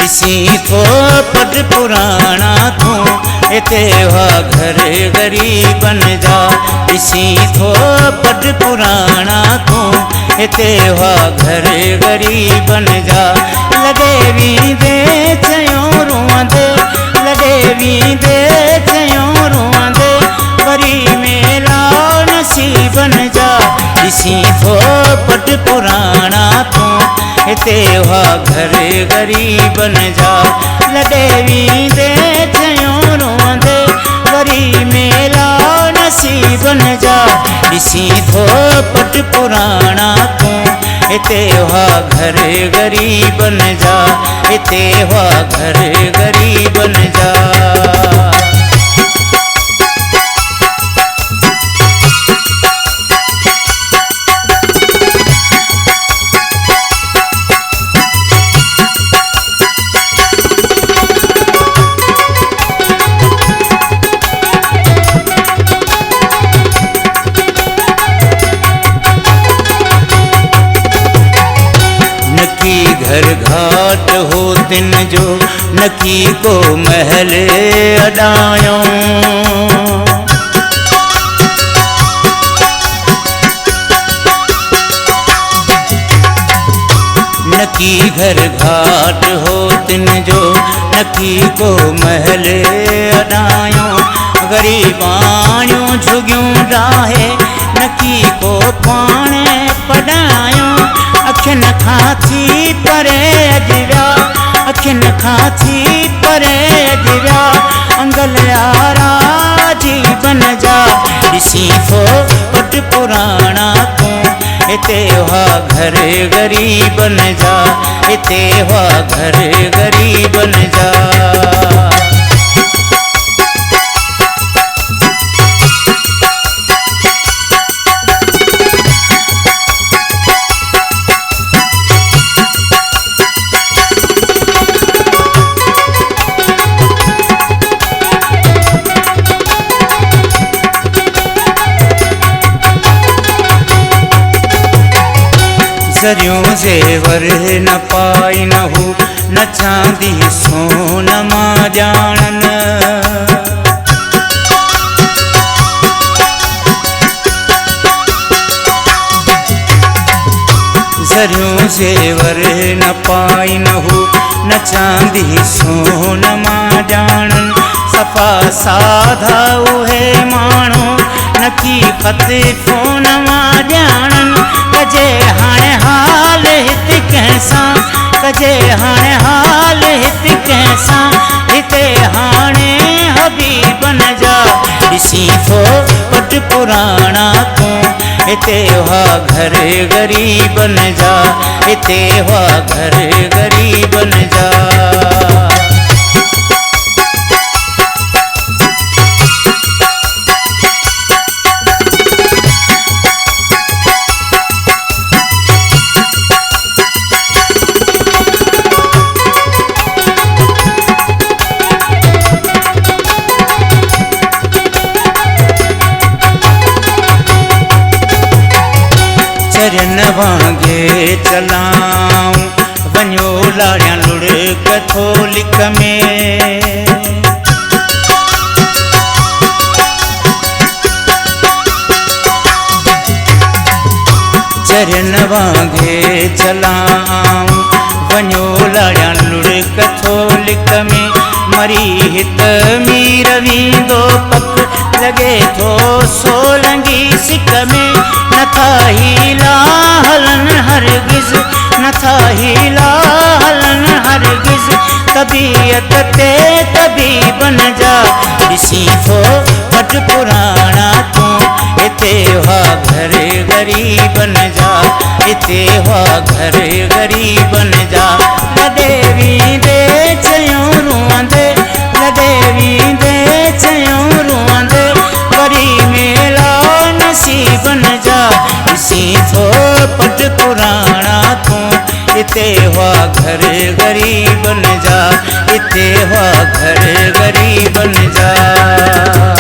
इसी थो पट पुराना तू इते हुआ घर गरीबन जा। इसी थो पट पुराना तू इते हुआ घर गरीबन जा। लगे वींदे चयों रुआंदे, लगे वींदे चयों रुआंदे, वरी मेला नसीबन जा। इसी थो पट पुराना तू इते हुआ घर गरीबन जा। लॾे वींदे चयों रुआंदे, वरी मेला नसीबन जा। ॾिसी थो पट पुराना तू इते हुआ घर गरीबन जा। इते हुआ घर गरीबन जा। घर घाट हो तिन जो नकी को महल अडायो। नकी घर घाट हो तिन जो नकी को महल अडायो। गरीबाणियों झुगियों डाहे नकी को पाण पढ़ायो। अखिन खाती परे अजव्या, अखिन खाती परे अजव्या, अंगल यारा जीवन जा। ॾिसी थो पट पुराना तू इते हुआ घर गरीबन जा। इते हुआ घर गरीबन जा। ज़रियों ज़ेवर न पाई न हो, न चांदी सोन मां ॼाणन। ज़रियों ज़ेवर न पाई न हो, न चांदी सोन मां ॼाणन। सफ़ा साधा उहे माण्हू नकी ख़त फोन मां ॼाणन। कजे हाणे हाल हित कैसा, कजे हाणे हाल हित कैसा, हिते हाणे हबीबन जा। ॾिसी थो पट पुराना तू इते हुआ घर गरीबन जा। इते हुआ घर गरीबन जा। चरन वांगे चलाऊं वञो लाड़ियां लुढ़क थोलिक में। चरन वांगे चलाऊं वञो लाड़ियां लुढ़क थोलिक में। मरी हित मीर वींदो पक लगे थो सोलंगी सिक में। नथा हीला हलन हरगिज़, नथा हीला हलन हरगिज़, तबीयत ते तबीबन जा। ॾिसी थो पट पुराना तू इते हुआ घर गरीबन जा। इते हुआ घर गरीबन जा। लॾे वींदे चयों रुआंदे, लॾे वींदे चयों रुआंदे, वरी मेला नसीबन जा। ॾिसी थो पट पुराना तू इते हुआ घर गरीबन जा। इते हुआ घर गरीबन जा।